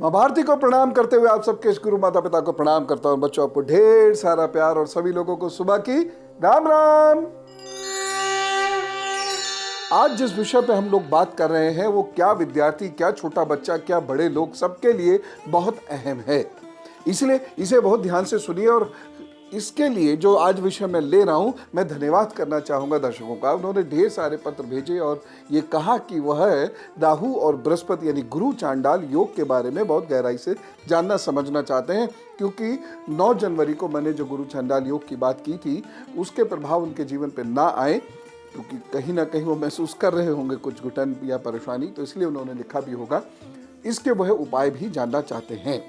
माँ भारती को प्रणाम करते हुए आप सबके गुरु माता पिता को प्रणाम करता हूँ। बच्चों, आपको ढेर सारा प्यार और सभी लोगों को सुबह की राम राम। आज जिस विषय पे हम लोग बात कर रहे हैं वो क्या विद्यार्थी, क्या छोटा बच्चा, क्या बड़े लोग, सबके लिए बहुत अहम है। इसलिए इसे बहुत ध्यान से सुनिए। और इसके लिए जो आज विषय मैं ले रहा हूं, मैं धन्यवाद करना चाहूंगा दर्शकों का। उन्होंने ढेर सारे पत्र भेजे और ये कहा कि वह राहु और बृहस्पति यानी गुरु चांडाल योग के बारे में बहुत गहराई से जानना समझना चाहते हैं, क्योंकि 9 जनवरी को मैंने जो गुरु चांडाल योग की बात की थी उसके प्रभाव उनके जीवन पर ना आए, क्योंकि कहीं ना कहीं वो महसूस कर रहे होंगे कुछ घुटन या परेशानी, तो इसलिए उन्होंने लिखा भी होगा। इसके वह उपाय भी जानना चाहते हैं।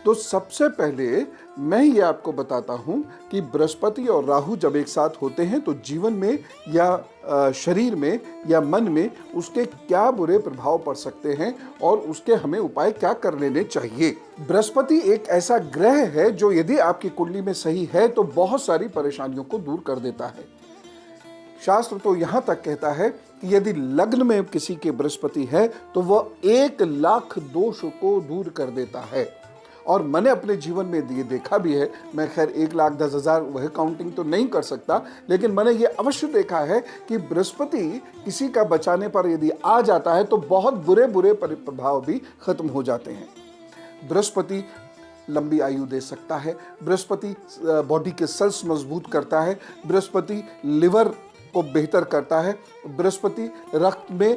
तो सबसे पहले मैं ये आपको बताता हूं कि बृहस्पति और राहु जब एक साथ होते हैं तो जीवन में या शरीर में या मन में उसके क्या बुरे प्रभाव पड़ सकते हैं और उसके हमें उपाय क्या कर लेने चाहिए। बृहस्पति एक ऐसा ग्रह है जो यदि आपकी कुंडली में सही है तो बहुत सारी परेशानियों को दूर कर देता है। शास्त्र तो यहां तक कहता है कि यदि लग्न में किसी के बृहस्पति है तो वह 1 लाख दोष को दूर कर देता है। और मैंने अपने जीवन में ये देखा भी है। मैं खैर 1,10,000 वह काउंटिंग तो नहीं कर सकता, लेकिन मैंने ये अवश्य देखा है कि बृहस्पति किसी का बचाने पर यदि आ जाता है तो बहुत बुरे बुरे प्रभाव भी खत्म हो जाते हैं। बृहस्पति लंबी आयु दे सकता है। बृहस्पति बॉडी के सेल्स मजबूत करता है। बृहस्पति लिवर को बेहतर करता है। बृहस्पति रक्त में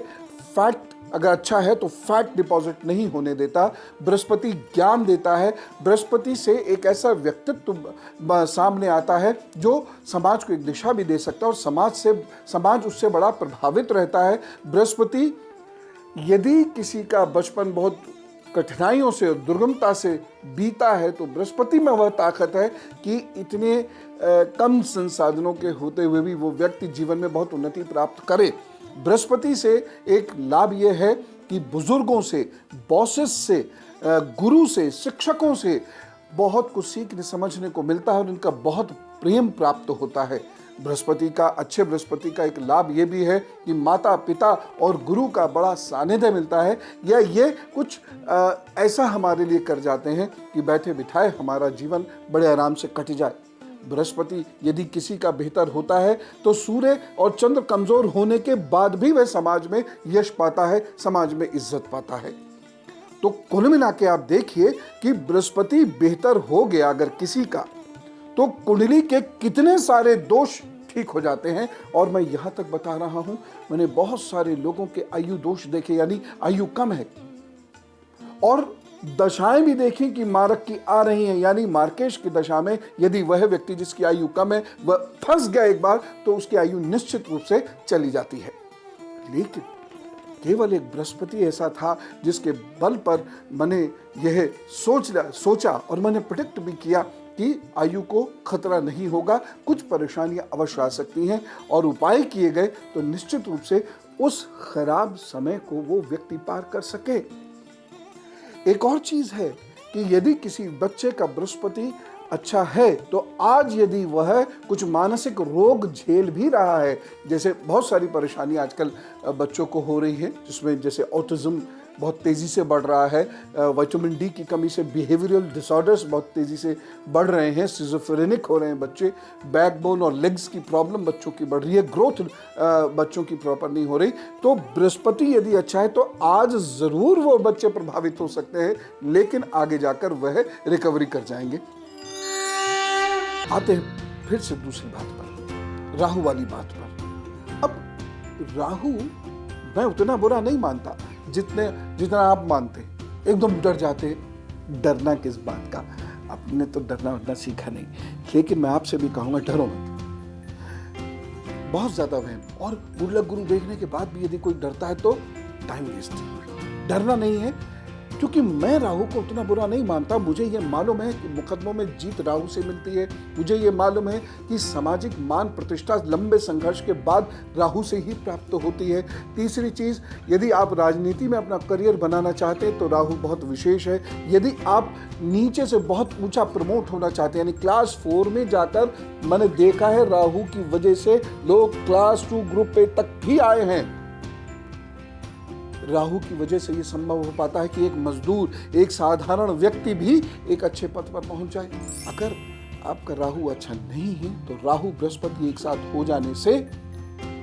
फैट अगर अच्छा है तो फैट डिपॉजिट नहीं होने देता। बृहस्पति ज्ञान देता है। बृहस्पति से एक ऐसा व्यक्तित्व सामने आता है जो समाज को एक दिशा भी दे सकता है और समाज उससे बड़ा प्रभावित रहता है। बृहस्पति यदि किसी का बचपन बहुत कठिनाइयों से और दुर्गमता से बीता है तो बृहस्पति में वह ताकत है कि इतने कम संसाधनों के होते हुए भी वो व्यक्ति जीवन में बहुत उन्नति प्राप्त करे। बृहस्पति से एक लाभ यह है कि बुजुर्गों से, बॉसेस से, गुरु से, शिक्षकों से बहुत कुछ सीखने समझने को मिलता है और इनका बहुत प्रेम प्राप्त होता है। अच्छे बृहस्पति का एक लाभ ये भी है कि माता पिता और गुरु का बड़ा सानिध्य मिलता है, या ये कुछ ऐसा हमारे लिए कर जाते हैं कि बैठे बिठाए हमारा जीवन बड़े आराम से कट जाए। बृहस्पति यदि किसी का बेहतर होता है तो सूर्य और चंद्र कमजोर होने के बाद भी वह समाज में यश पाता है, समाज में इज्जत पाता है। तो कुल मिला के आप देखिए कि बृहस्पति बेहतर हो गया अगर किसी का, तो कुंडली के कितने सारे दोष ठीक हो जाते हैं। और मैं यहां तक बता रहा हूं, मैंने बहुत सारे लोगों के आयु दोष देखे, यानी आयु कम है, और दशाएं भी देखी कि मारक की आ रही हैं, यानी मार्केश की दशा में यदि वह व्यक्ति जिसकी आयु कम है वह फंस गया एक बार तो उसकी आयु निश्चित रूप से चली जाती है। लेकिन केवल एक बृहस्पति ऐसा था जिसके बल पर मैंने यह सोचा और मैंने प्रेडिक्ट भी किया कि आयु को खतरा नहीं होगा, कुछ परेशानियां अवश्य आ सकती हैं, और उपाय किए गए तो निश्चित रूप से उस खराब समय को वो व्यक्ति पार कर सके। एक और चीज है कि यदि किसी बच्चे का बृहस्पति अच्छा है तो आज यदि वह कुछ मानसिक रोग झेल भी रहा है, जैसे बहुत सारी परेशानी आजकल बच्चों को हो रही है, जिसमें जैसे ऑटिज्म बहुत तेज़ी से बढ़ रहा है, विटामिन डी की कमी से बिहेवियरल डिसऑर्डर्स बहुत तेज़ी से बढ़ रहे हैं, सिजोफ्रेनिक हो रहे हैं बच्चे, बैकबोन और लेग्स की प्रॉब्लम बच्चों की बढ़ रही है, ग्रोथ बच्चों की प्रॉपर नहीं हो रही। तो बृहस्पति यदि अच्छा है तो आज ज़रूर वो बच्चे प्रभावित हो सकते हैं, लेकिन आगे जाकर वह रिकवरी कर जाएंगे। आते हैं फिर से दूसरी बात पर, राहु वाली बात पर। अब राहु मैं उतना बुरा नहीं मानता जितना आप मानते हैं। एकदम डर जाते, डरना किस बात का, आपने तो डरना सीखा नहीं। लेकिन मैं आपसे भी कहूंगा डरो मत, बहुत ज्यादा वहम और गुल्लक गुरु देखने के बाद भी यदि कोई डरता है तो टाइम वेस्ट। डरना नहीं है, क्योंकि मैं राहु को उतना बुरा नहीं मानता। मुझे ये मालूम है कि मुकदमों में जीत राहु से मिलती है। मुझे ये मालूम है कि सामाजिक मान प्रतिष्ठा लंबे संघर्ष के बाद राहु से ही प्राप्त होती है। तीसरी चीज़, यदि आप राजनीति में अपना करियर बनाना चाहते हैं तो राहु बहुत विशेष है। यदि आप नीचे से बहुत ऊंचा प्रमोट होना चाहते हैं, यानी क्लास 4 में जाकर, मैंने देखा है राहु की वजह से लोग क्लास 2 ग्रुप पे तक भी आए हैं। राहु की वजह से ये संभव हो पाता है कि एक मजदूर, एक साधारण व्यक्ति भी एक अच्छे पद पर पहुंच जाए। अगर आपका राहु अच्छा नहीं है तो राहु बृहस्पति एक साथ हो जाने से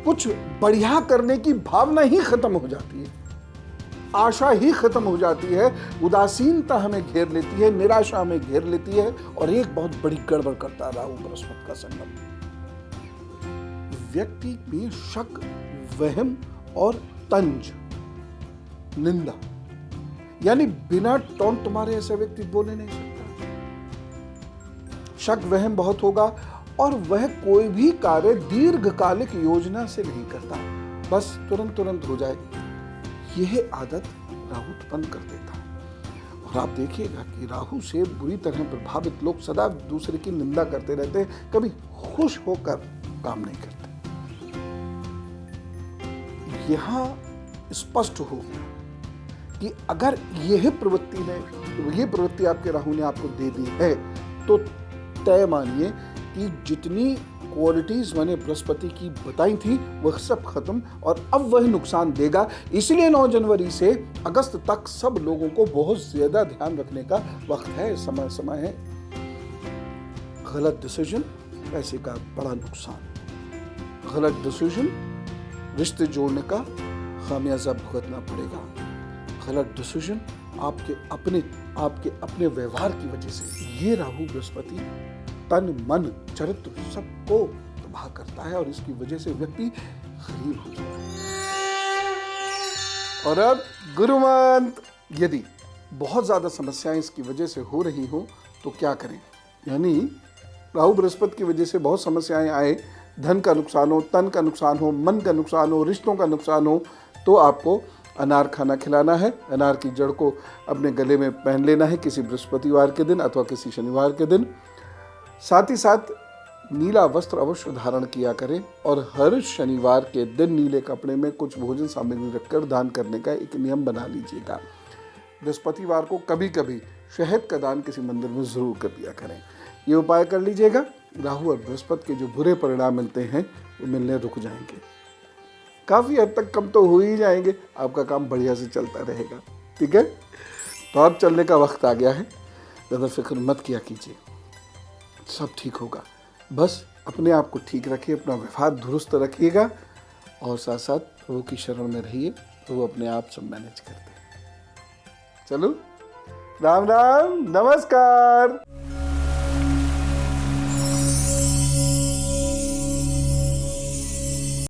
कुछ बढ़िया करने की भावना ही खत्म हो जाती है, आशा ही खत्म हो जाती है, उदासीनता हमें घेर लेती है, निराशा हमें घेर लेती है और एक बहुत बड़ी गड़बड़ करता है राहु बृहस्पति का संगम। व्यक्ति में शक, वहम और तंज, निंदा, यानी बिना टोन तुम्हारे ऐसे व्यक्ति बोले नहीं सकता। शक वहम बहुत होगा और वह कोई भी कार्य दीर्घकालिक योजना से नहीं करता, बस तुरंत हो जाए, यह आदत राहु उत्पन्न कर देता है। और आप देखिएगा कि राहु से बुरी तरह प्रभावित लोग सदा दूसरे की निंदा करते रहते हैं, कभी खुश होकर काम नहीं करते। यहां स्पष्ट हो गया कि अगर यह प्रवृत्ति आपके राहु ने आपको दे दी है तो तय मानिए कि जितनी क्वालिटीज मैंने बृहस्पति की बताई थी वह सब खत्म और अब वह नुकसान देगा। इसलिए 9 जनवरी से अगस्त तक सब लोगों को बहुत ज्यादा ध्यान रखने का वक्त है, समय है। गलत डिसीजन, पैसे का बड़ा नुकसान, गलत डिसीजन, रिश्ते जोड़ने का खामियाजा भुगतना पड़ेगा, गलत डिसीजन आपके अपने व्यवहार की वजह से। ये राहु बृहस्पति तन मन चरित्र सबको तबाह करता है और इसकी वजह से व्यक्ति गरीब हो जाता है। और अब गुरु मंत्र, यदि बहुत ज्यादा समस्याएं इसकी वजह से हो रही हो तो क्या करें? यानी राहु बृहस्पति की वजह से बहुत समस्याएं आए, धन का नुकसान हो, तन का नुकसान हो, मन का नुकसान हो, रिश्तों का नुकसान हो, तो आपको अनार खाना खिलाना है। अनार की जड़ को अपने गले में पहन लेना है किसी बृहस्पतिवार के दिन अथवा किसी शनिवार के दिन। साथ ही साथ नीला वस्त्र अवश्य धारण किया करें और हर शनिवार के दिन नीले कपड़े में कुछ भोजन सामग्री रखकर दान करने का एक नियम बना लीजिएगा। बृहस्पतिवार को कभी कभी शहद का दान किसी मंदिर में जरूर कर दिया करें। ये उपाय कर लीजिएगा, राहु और बृहस्पति के जो बुरे परिणाम मिलते हैं वो मिलने रुक जाएंगे, काफी हद तक कम तो हो ही जाएंगे, आपका काम बढ़िया से चलता रहेगा। ठीक है, तो अब चलने का वक्त आ गया है, ज़्यादा फिक्र मत किया कीजिए, सब ठीक होगा। बस अपने आप को ठीक रखिए, अपना व्यवहार दुरुस्त रखिएगा और साथ साथ प्रभु की शरण में रहिए, तो वो अपने आप सब मैनेज करते हैं। चलो, राम राम, नमस्कार।